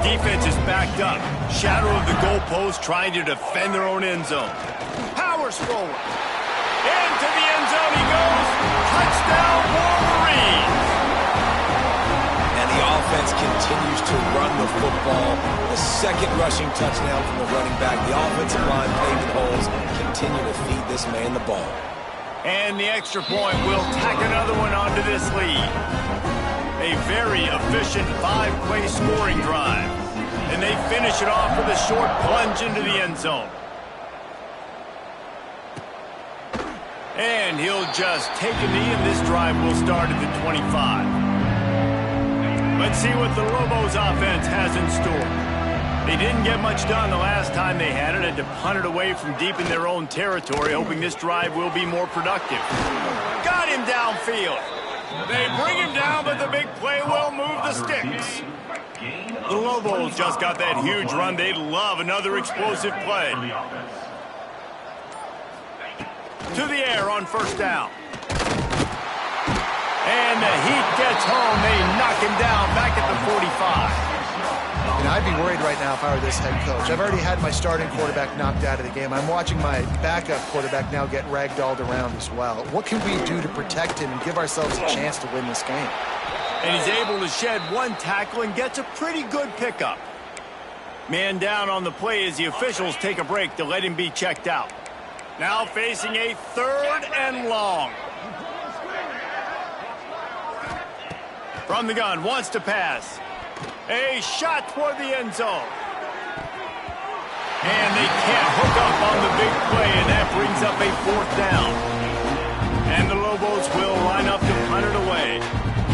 Defense is backed up. Shadow of the goalpost trying to defend their own end zone. Powers forward. Into the end zone he goes. Touchdown, Wolverines. And the offense continues to run the football. The 2nd rushing touchdown from the running back. The offensive line paving holes. Continue to feed this man the ball. And the extra point will tack another one onto this lead. A very efficient 5-play scoring drive. And they finish it off with a short plunge into the end zone. And he'll just take a knee, and this drive will start at the 25. Let's see what the Lobos offense has in store. They didn't get much done the last time they had it. Had to punt it away from deep in their own territory, hoping this drive will be more productive. Got him downfield. They bring him down, but the big play will move the sticks. The Lobos just got that huge run. They'd love another explosive play. To the air on first down. And the heat gets home. They knock him down back at the 45. And I'd be worried right now if I were this head coach. I've already had my starting quarterback knocked out of the game. I'm watching my backup quarterback now get ragdolled around as well. What can we do to protect him and give ourselves a chance to win this game? And he's able to shed one tackle and gets a pretty good pickup. Man down on the play as the officials take a break to let him be checked out. Now facing a 3rd and long. From the gun, wants to pass. A shot toward the end zone. And they can't hook up on the big play, and that brings up a 4th down. And the Lobos will line up to punt it away.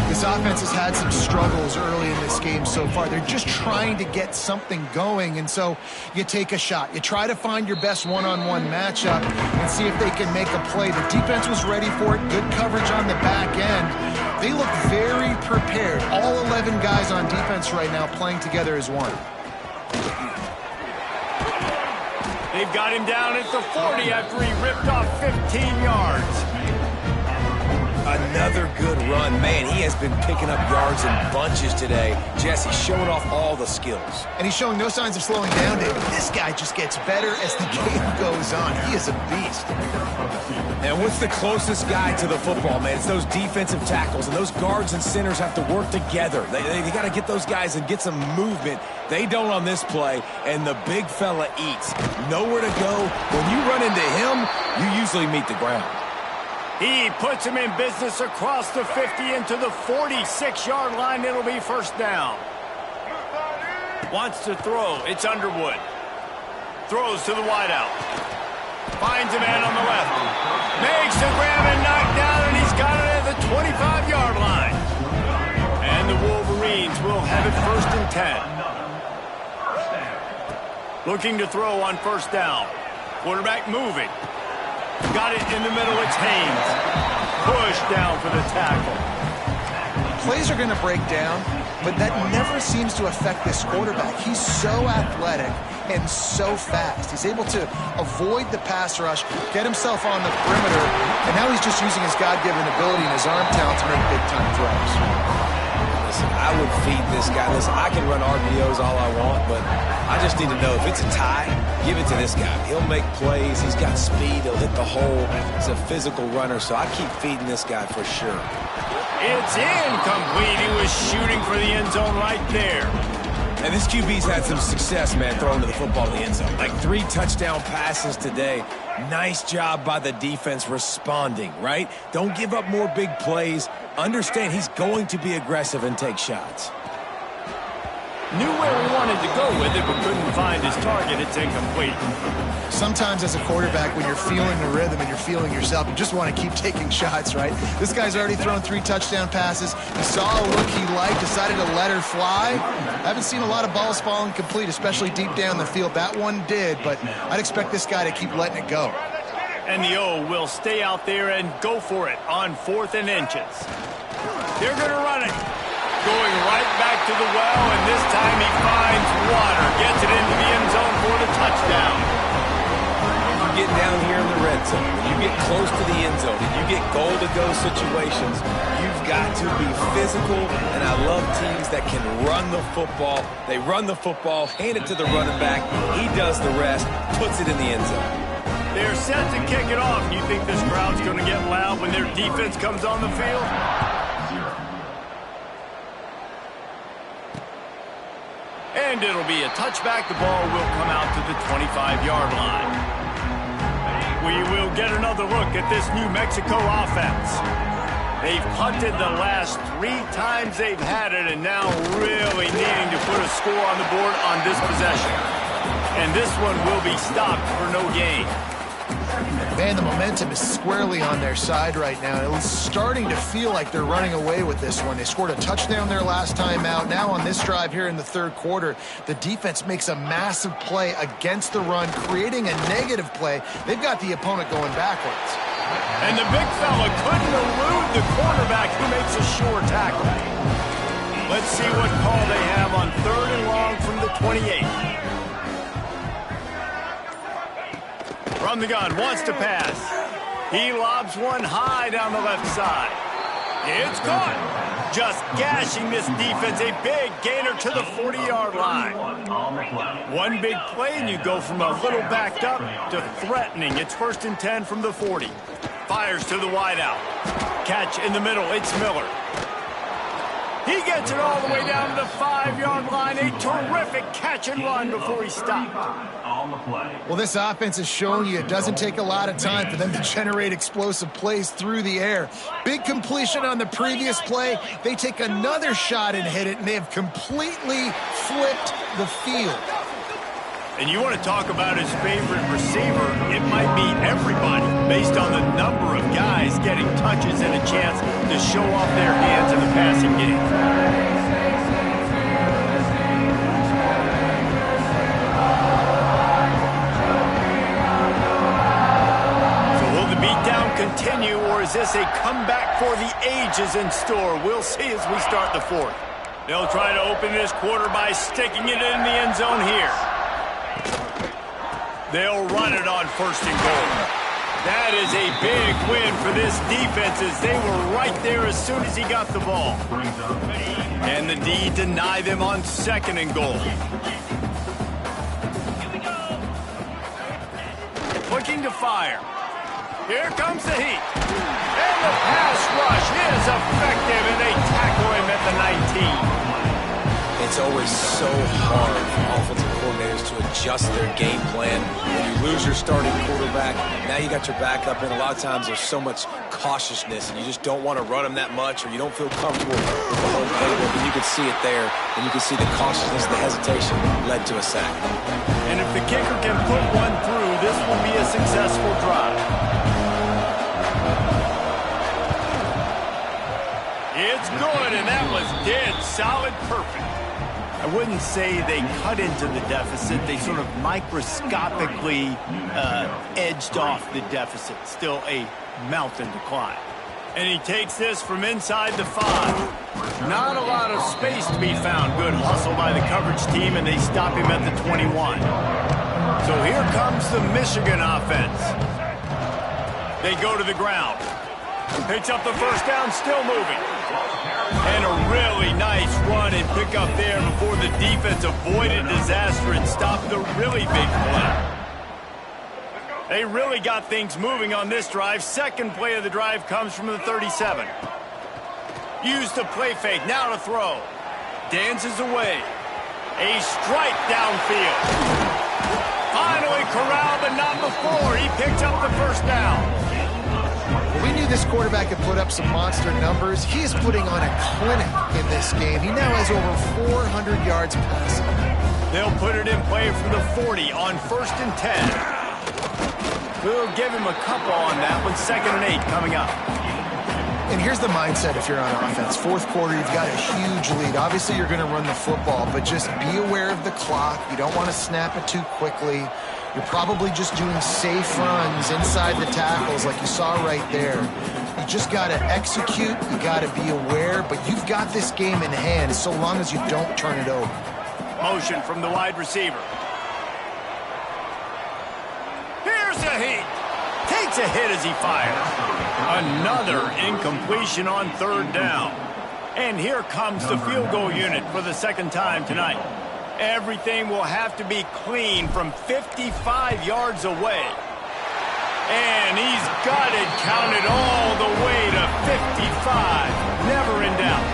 This offense has had some struggles early in this game so far. They're just trying to get something going, and so you take a shot. You try to find your best one-on-one matchup and see if they can make a play. The defense was ready for it. Good coverage on the back end. They look very prepared. All 11 guys on defense right now playing together as one. They've got him down at the 40 after he ripped off 15 yards. Another good run. Man, he has been picking up yards in bunches today. Jesse showing off all the skills. And he's showing no signs of slowing down, David. This guy just gets better as the game goes on. He is a beast. And what's the closest guy to the football, man? It's those defensive tackles, and those guards and centers have to work together. They got to get those guys and get some movement. They don't on this play, and the big fella eats. Nowhere to go. When you run into him, you usually meet the ground. He puts him in business across the 50 into the 46-yard line. It'll be first down. Wants to throw. It's Underwood. Throws to the wideout. Finds a man on the left. Makes the grab and knock down, and he's got it at the 25-yard line. And the Wolverines will have it 1st and 10. Looking to throw on first down. Quarterback moving. Got it in the middle. It's Haynes. Push down for the tackle. Plays are going to break down, but that never seems to affect this quarterback. He's so athletic and so fast. He's able to avoid the pass rush, get himself on the perimeter, and now he's just using his God-given ability and his arm talent to make big-time throws. Listen, I would feed this guy. Listen, I can run RPOs all I want, but I just need to know if it's a tie, give it to this guy. He'll make plays. He's got speed. He'll hit the hole. He's a physical runner, so I keep feeding this guy for sure. It's incomplete. He was shooting for the end zone right there. And this QB's had some success, man, throwing to the football in the end zone. Like 3 touchdown passes today. Nice job by the defense responding, right? Don't give up more big plays. Understand he's going to be aggressive and take shots. Knew where he wanted to go with it, but couldn't find his target. It's incomplete. Sometimes as a quarterback, when you're feeling the rhythm and you're feeling yourself, you just want to keep taking shots, right? This guy's already thrown 3 touchdown passes. He saw a look he liked, decided to let her fly. I haven't seen a lot of balls falling complete, especially deep down the field. That one did, but I'd expect this guy to keep letting it go. And the O will stay out there and go for it on 4th and inches. They're going to run it. Going right back to the well, and this time he finds water. Gets it into the end zone for the touchdown. When you get down here in the red zone, when you get close to the end zone, and you get goal-to-go situations, you've got to be physical, and I love teams that can run the football. They run the football, hand it to the running back. He does the rest, puts it in the end zone. They're set to kick it off. You think this crowd's going to get loud when their defense comes on the field? And it'll be a touchback. The ball will come out to the 25-yard line. We will get another look at this New Mexico offense. They've punted the last 3 times they've had it, and now really needing to put a score on the board on this possession. And this one will be stopped for no gain. Man, the momentum is squarely on their side right now. It's starting to feel like they're running away with this one. They scored a touchdown their last time out. Now on this drive here in the third quarter, the defense makes a massive play against the run, creating a negative play. They've got the opponent going backwards. And the big fella couldn't elude the cornerback who makes a sure tackle. Let's see what call they have on 3rd and long from the 28. From the gun, wants to pass. He lobs one high down the left side. It's caught. Just gashing this defense. A big gainer to the 40-yard line. One big play and you go from a little backed up to threatening. It's 1st and 10 from the 40. Fires to the wideout. Catch in the middle. It's Miller. He gets it all the way down to the 5-yard line. A terrific catch and run before he stopped. Well, this offense is showing you it doesn't take a lot of time for them to generate explosive plays through the air. Big completion on the previous play. They take another shot and hit it, and they have completely flipped the field. And you want to talk about his favorite receiver, it might be everybody based on the number of guys getting touches and a chance to show off their hands in the passing game. So will the beatdown continue, or is this a comeback for the ages in store? We'll see as we start the 4th. They'll try to open this quarter by sticking it in the end zone here. They'll run it on 1st and goal. That is a big win for this defense as they were right there as soon as he got the ball. And the D deny them on 2nd and goal. Looking to fire. Here comes the heat. And the pass rush is effective, and they tackle him at the 19. It's always so hard for offensive coordinators to adjust their game plan. When you lose your starting quarterback, now you got your backup, and a lot of times there's so much cautiousness, and you just don't want to run them that much, or you don't feel comfortable with the home playbook, and you can see it there, and you can see the cautiousness, the hesitation led to a sack. And if the kicker can put one through, this will be a successful drive. It's good, and that was dead solid perfect. I wouldn't say they cut into the deficit. They sort of microscopically edged off the deficit. Still a mountain to climb. And he takes this from inside the 5. Not a lot of space to be found. Good hustle by the coverage team, and they stop him at the 21. So here comes the Michigan offense. They go to the ground. Picks up the first down, still moving. And a really nice run and pick up there before the defense avoided disaster and stopped the really big play. They really got things moving on this drive. 2nd play of the drive comes from the 37. Use the play fake, now to throw. Dances away. A strike downfield. Finally corralled, but not before. He picked up the first down. We knew this quarterback could put up some monster numbers. He is putting on a clinic in this game. He now has over 400 yards passing. They'll put it in play from the 40 on 1st and 10. We'll give him a couple on that one. 2nd and 8 coming up. And here's the mindset if you're on offense. 4th quarter, you've got a huge lead. Obviously, you're going to run the football, but just be aware of the clock. You don't want to snap it too quickly. You're probably just doing safe runs inside the tackles like you saw right there. You just got to execute. You got to be aware, but you've got this game in hand so long as you don't turn it over. Motion from the wide receiver. Here's a heat. Takes a hit as he fires. Another incompletion on 3rd down. And here comes the field goal unit for the 2nd time tonight. Everything will have to be clean from 55 yards away. And he's got it counted all the way to 55. Never in doubt.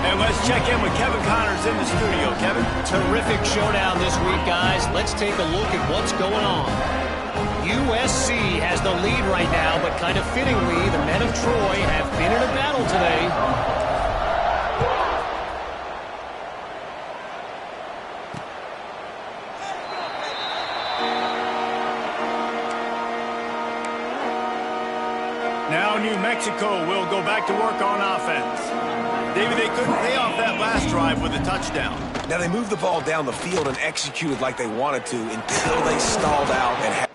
And let's check in with Kevin Connors in the studio. Kevin? Terrific showdown this week, guys. Let's take a look at what's going on. USC has the lead right now, but kind of fittingly, the men of Troy have been in a battle today. Mexico will go back to work on offense. David, they couldn't pay off that last drive with a touchdown. Now, they moved the ball down the field and executed like they wanted to until they stalled out and had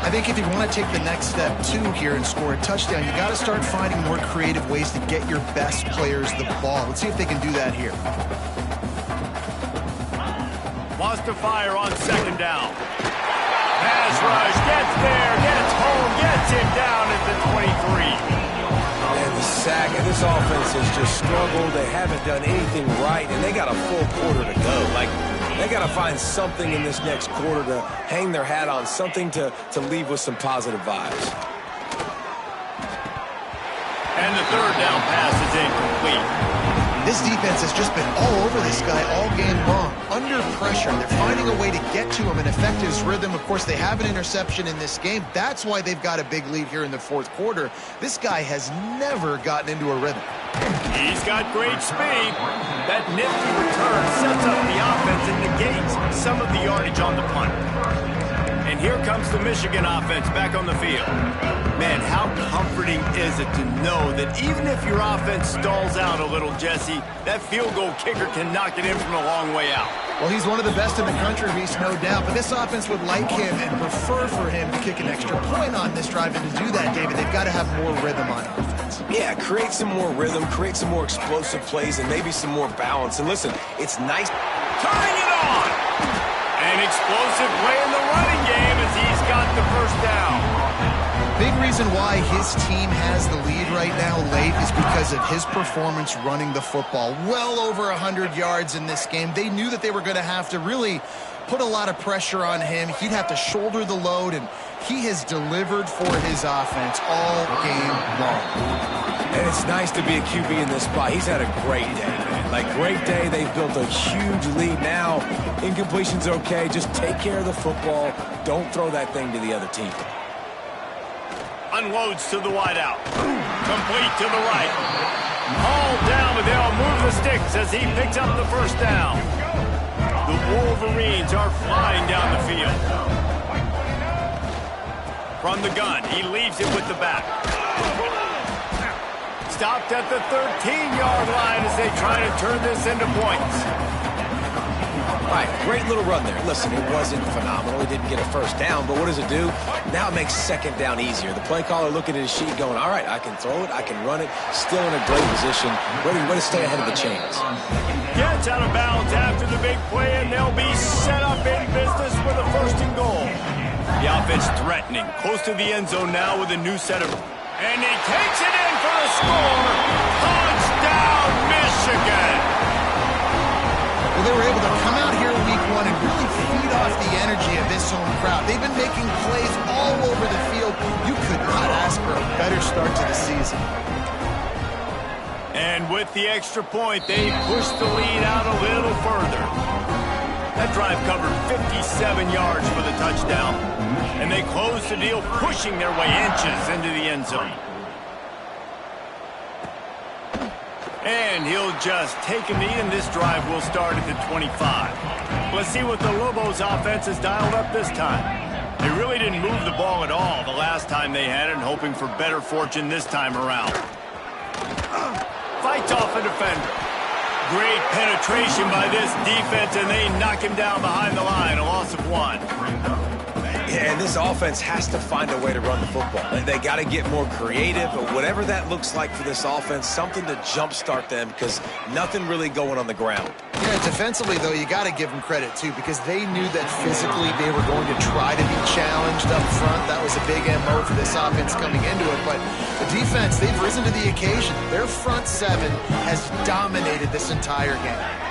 I think if you want to take the next step, too, here and score a touchdown, you got to start finding more creative ways to get your best players the ball. Let's see if they can do that here. Wants to fire on second down. Pass rush, gets there, gets home, gets him down at the 23. And the sack, and this offense has just struggled. They haven't done anything right, and they got a full quarter to go. Like, they got to find something in this next quarter to hang their hat on, something to leave with some positive vibes. And the third down pass is incomplete. This defense has just been all over this guy all game long. Under pressure, they're finding a way to get to him and affect his rhythm. Of course, they have an interception in this game. That's why they've got a big lead here in the fourth quarter. This guy has never gotten into a rhythm. He's got great speed. That nifty return sets up the offense and negates some of the yardage on the punt. And here comes the Michigan offense back on the field. Man, how comforting is it to know that even if your offense stalls out a little, Jesse, that field goal kicker can knock it in from a long way out. Well, he's one of the best in the country, Reese, no doubt. But this offense would like him and prefer for him to kick an extra point on this drive. And to do that, David, they've got to have more rhythm on offense. Yeah, create some more rhythm, create some more explosive plays, and maybe some more balance. And listen, it's nice. Turning it on! An explosive play in the running game as he's got the first down. Big reason why his team has the lead right now late is because of his performance running the football. Well over 100 yards in this game. They knew that they were going to have to really put a lot of pressure on him. He'd have to shoulder the load, and he has delivered for his offense all game long. And it's nice to be a QB in this spot. He's had a great day, man. Like, great day. They've built a huge lead now. Incompletion's okay. Just take care of the football. Don't throw that thing to the other team. Unloads to the wideout. Complete to the right. Hauled down, but they'll move the sticks as he picks up the first down. The Wolverines are flying down the field. From the gun, he leaves it with the back. Stopped at the 13-yard line as they try to turn this into points. All right, great little run there. Listen, it wasn't phenomenal. He didn't get a first down, but what does it do? Now it makes second down easier. The play caller looking at his sheet going, all right, I can throw it, I can run it, still in a great position, ready to stay ahead of the chains. Gets out of bounds after the big play, and they'll be set up in business with a first and goal. The offense threatening, close to the end zone now with a new set of... And he takes it in for the score. Touchdown, Michigan! Well, they were able to come out here week one and really feed off the energy of this home crowd. They've been making plays all over the field. You could not ask for a better start to the season. And with the extra point, they pushed the lead out a little further. That drive covered 57 yards for the touchdown. And they closed the deal, pushing their way inches into the end zone. And he'll just take a knee, and this drive will start at the 25. Let's see what the Lobos offense has dialed up this time. They really didn't move the ball at all the last time they had it, hoping for better fortune this time around. Fights off a defender. Great penetration by this defense, and they knock him down behind the line, a loss of 1. Yeah, and this offense has to find a way to run the football. They got to get more creative, but whatever that looks like for this offense, something to jumpstart them because nothing really going on the ground. Yeah, defensively, though, you got to give them credit, too, because they knew that physically they were going to try to be challenged up front. That was a big MO for this offense coming into it, but the defense, they've risen to the occasion. Their front seven has dominated this entire game.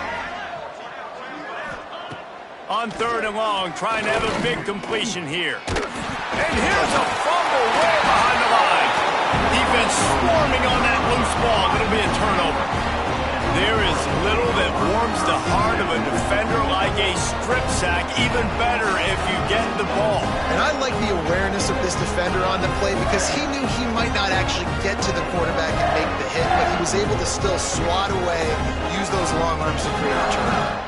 On third and long, trying to have a big completion here. And here's a fumble way behind the line. Defense swarming on that loose ball. It'll be a turnover. There is little that warms the heart of a defender like a strip sack. Even better if you get the ball. And I like the awareness of this defender on the play because he knew he might not actually get to the quarterback and make the hit, but he was able to still swat away, use those long arms to create a turnover.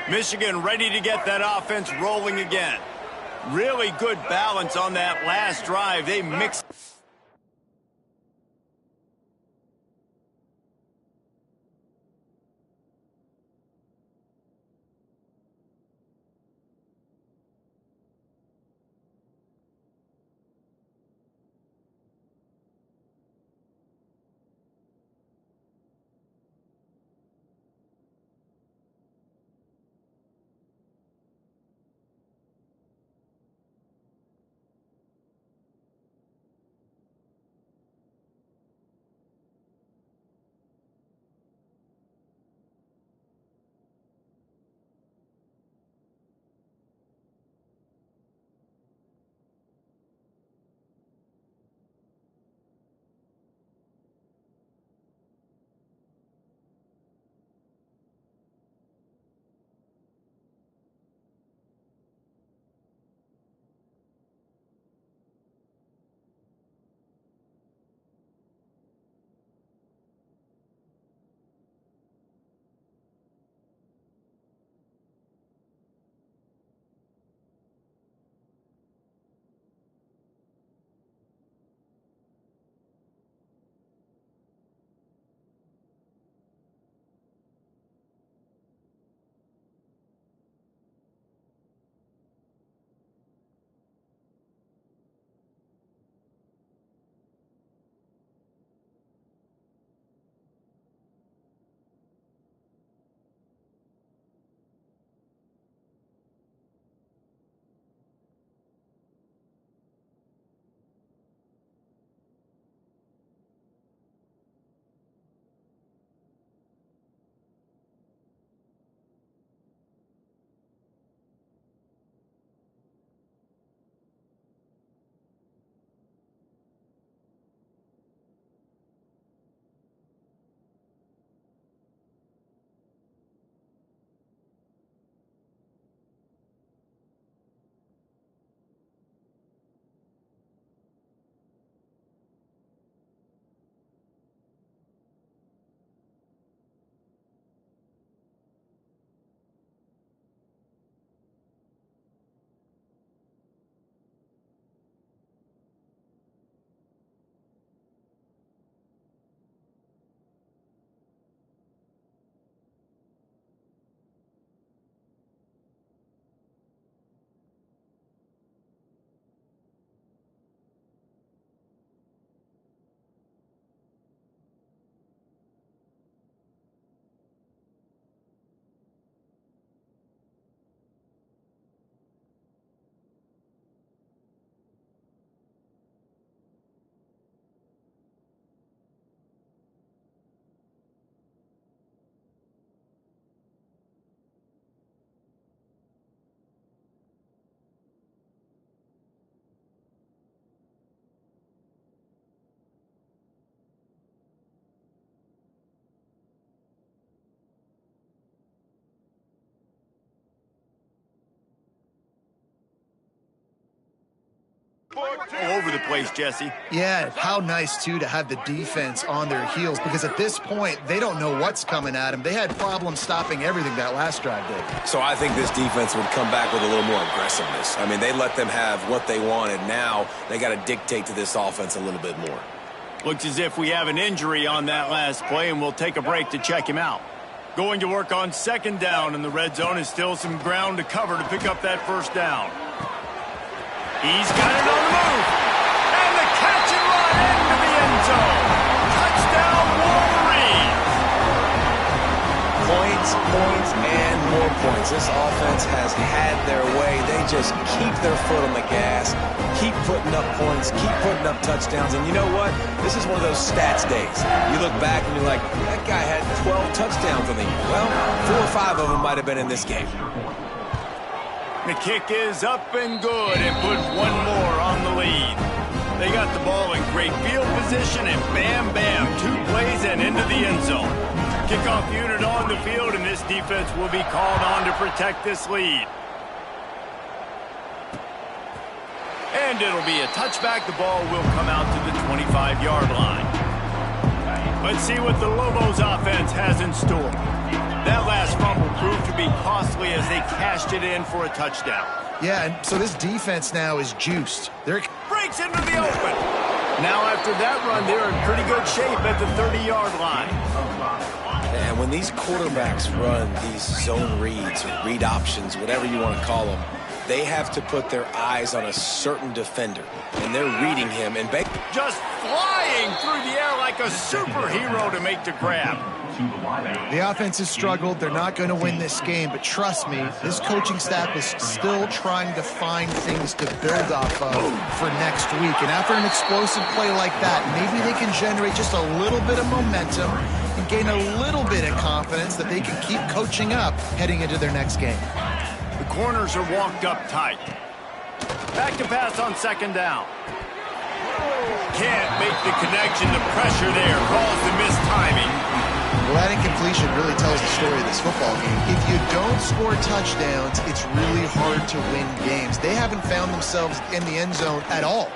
Michigan ready to get that offense rolling again. Really good balance on that last drive. They mixed. All over the place, Jesse. Yeah, how nice, too, to have the defense on their heels, because at this point, they don't know what's coming at them. They had problems stopping everything that last drive did. So I think this defense would come back with a little more aggressiveness. I mean, they let them have what they wanted. Now they got to dictate to this offense a little bit more. Looks as if we have an injury on that last play, and we'll take a break to check him out. Going to work on second down, and the red zone is still some ground to cover to pick up that first down. He's got it on the move. And the catch and run into the end zone. Touchdown, Wolverines. Points, points, and more points. This offense has had their way. They just keep their foot on the gas, keep putting up points, keep putting up touchdowns. And you know what? This is one of those stats days. You look back and you're like, that guy had 12 touchdowns on the year. Well, 4 or 5 of them might have been in this game. The kick is up and good, and put one more on the lead. They got the ball in great field position, and bam, bam, 2 plays and into the end zone. Kickoff unit on the field, and this defense will be called on to protect this lead. And it'll be a touchback. The ball will come out to the 25-yard line. Let's see what the Lobos offense has in store. That last fumble proved to be costly as they cashed it in for a touchdown. Yeah, and so this defense now is juiced. They're Breaks into the open. Now after that run, they're in pretty good shape at the 30-yard line. And when these quarterbacks run these zone reads or read options, whatever you want to call them, they have to put their eyes on a certain defender. And they're reading him and just flying through the air like a superhero to make the grab. The offense has struggled. They're not going to win this game, but trust me, this coaching staff is still trying to find things to build off of for next week. And after an explosive play like that, maybe they can generate just a little bit of momentum and gain a little bit of confidence that they can keep coaching up heading into their next game. The corners are walked up tight. Back to pass on second down. Can't make the connection. The pressure there caused the missed timing. Well, that incompletion really tells the story of this football game. If you don't score touchdowns, it's really hard to win games. They haven't found themselves in the end zone at all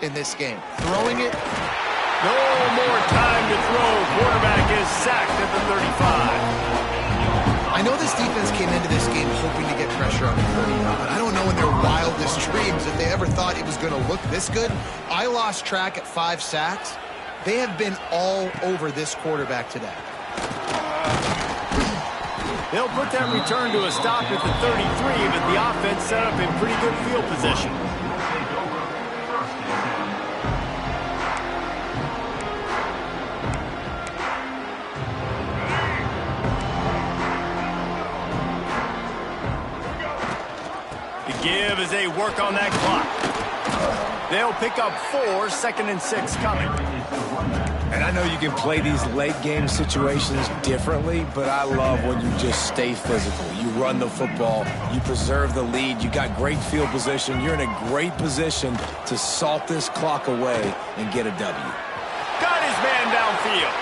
in this game. Throwing it. No more time to throw. Quarterback is sacked at the 35. I know this defense came into this game hoping to get pressure on the 30, but I don't know in their wildest dreams if they ever thought it was going to look this good. I lost track at 5 sacks. They have been all over this quarterback today. They'll put that return to a stop at the 33, but the offense set up in pretty good field position. The give as they work on that clock. They'll pick up 4, 2nd and 6 coming. And I know you can play these late game situations differently, but I love when you just stay physical. You run the football, you preserve the lead, you got great field position, you're in a great position to salt this clock away and get a W. Got his man downfield.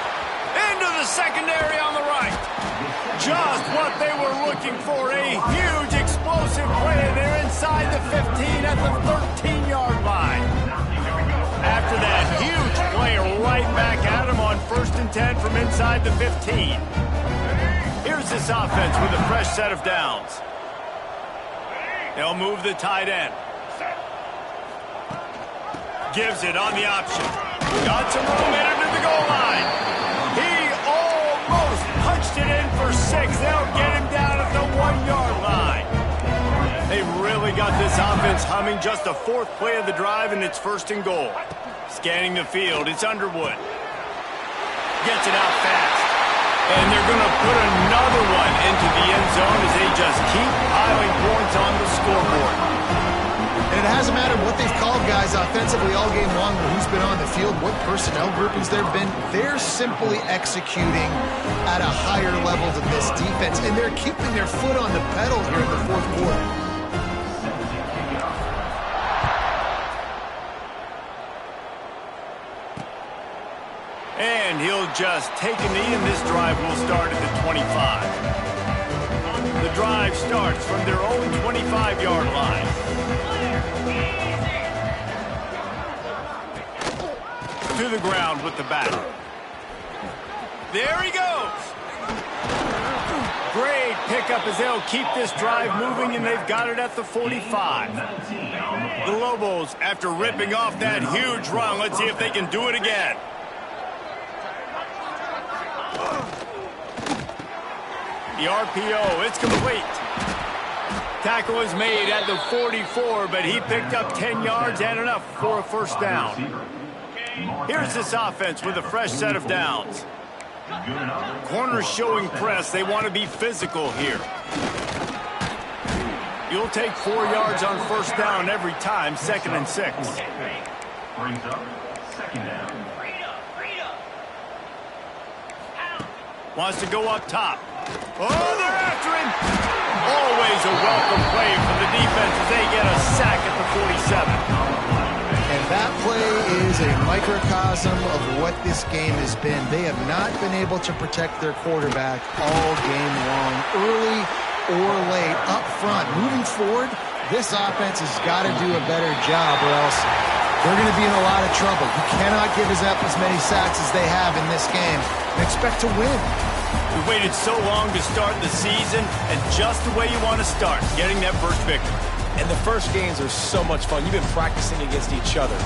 Into the secondary on the right. Just what they were looking for, a huge explosive play, and they're inside the 15 at the 13-yard line. After that huge play, right back at him on 1st and 10 from inside the 15. Here's this offense with a fresh set of downs. They'll move the tight end. Gives it on the option. Got some room in into the goal line. He almost punched it in for 6. They'll get him down at the 1-yard line. They really got this offense humming. Just a 4th play of the drive, and it's 1st and goal. Scanning the field, it's Underwood. Gets it out fast. And they're going to put another one into the end zone as they just keep piling points on the scoreboard. And it hasn't mattered what they've called guys offensively all game long, or who's been on the field, what personnel groupings there have been. They're simply executing at a higher level than this defense, and they're keeping their foot on the pedal here in the 4th quarter. And he'll just take a knee, and this drive will start at the 25. The drive starts from their own 25-yard line. to the ground with the bat. There he goes. Great pickup as they'll keep this drive moving, and they've got it at the 45. The Lobos, after ripping off that huge run, let's see if they can do it again. The RPO, it's complete. Tackle is made at the 44, but he picked up 10 yards and enough for a first down. Here's this offense with a fresh set of downs. Corners showing press. They want to be physical here. You'll take 4 yards on first down every time, 2nd and 6. Brings up 2nd down. Wants to go up top. Oh, they're after him. Always a welcome play for the defense as they get a sack at the 47. And that play is a microcosm of what this game has been. They have not been able to protect their quarterback all game long, early or late, up front. Moving forward, this offense has got to do a better job or else they're going to be in a lot of trouble. You cannot give up as many sacks as they have in this game and expect to win. We waited so long to start the season, and just the way you want to start, getting that first victory. And the first games are so much fun. You've been practicing against each other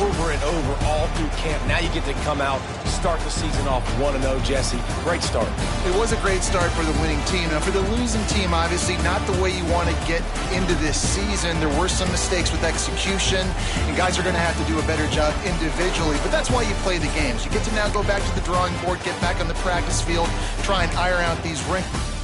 over and over all through camp. Now you get to come out, start the season off 1-0, Jesse. Great start. It was a great start for the winning team. Now, for the losing team, obviously not the way you want to get into this season. There were some mistakes with execution, and guys are going to have to do a better job individually. But that's why you play the games. You get to now go back to the drawing board, get back on the practice field, try and iron out these wrinkles.